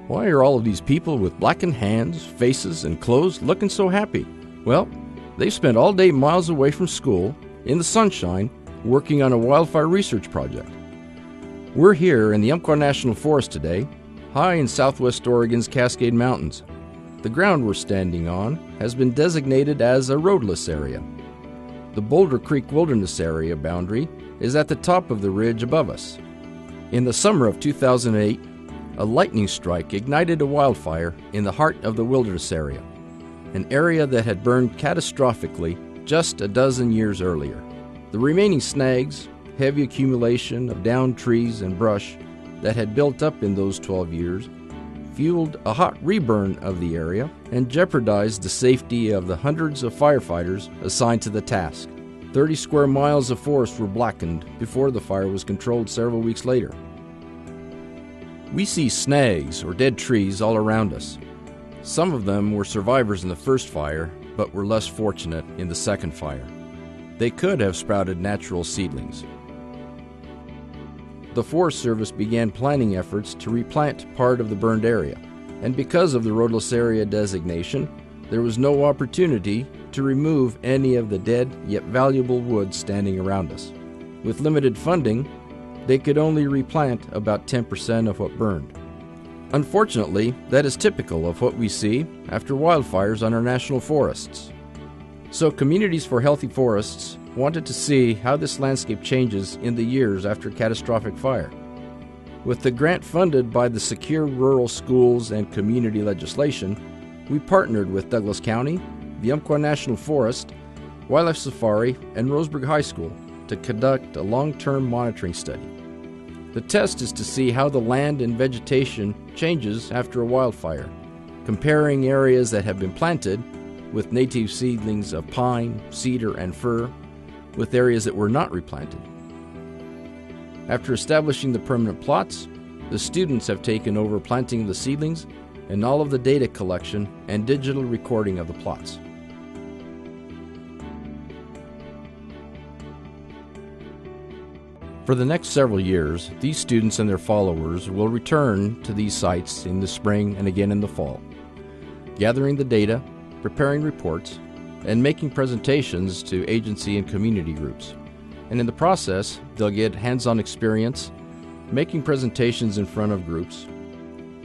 Why are all of these people with blackened hands, faces, and clothes looking so happy? Well, they've spent all day miles away from school, in the sunshine, working on a wildfire research project. We're here in the Umpqua National Forest today, high in southwest Oregon's Cascade Mountains. The ground we're standing on has been designated as a roadless area. The Boulder Creek Wilderness Area boundary is at the top of the ridge above us. In the summer of 2008, a lightning strike ignited a wildfire in the heart of the wilderness area, an area that had burned catastrophically just a dozen years earlier. The remaining snags, heavy accumulation of downed trees and brush that had built up in those 12 years, fueled a hot reburn of the area and jeopardized the safety of the hundreds of firefighters assigned to the task. 30 square miles of forest were blackened before the fire was controlled several weeks later. We see snags or dead trees all around us. Some of them were survivors in the first fire, but were less fortunate in the second fire. They could have sprouted natural seedlings. The Forest Service began planning efforts to replant part of the burned area, and because of the roadless area designation, there was no opportunity to remove any of the dead yet valuable wood standing around us. With limited funding, they could only replant about 10% of what burned. Unfortunately, that is typical of what we see after wildfires on our national forests. So Communities for Healthy Forests wanted to see how this landscape changes in the years after catastrophic fire. With the grant funded by the Secure Rural Schools and Community legislation, we partnered with Douglas County, the Umpqua National Forest, Wildlife Safari, and Roseburg High School to conduct a long-term monitoring study. The test is to see how the land and vegetation changes after a wildfire, comparing areas that have been planted with native seedlings of pine, cedar, and fir with areas that were not replanted. After establishing the permanent plots, the students have taken over planting the seedlings and all of the data collection and digital recording of the plots. For the next several years, these students and their followers will return to these sites in the spring and again in the fall, gathering the data, preparing reports, and making presentations to agency and community groups. And in the process, they'll get hands-on experience, making presentations in front of groups,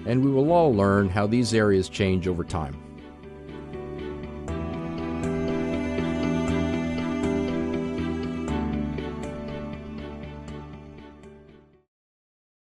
and we will all learn how these areas change over time.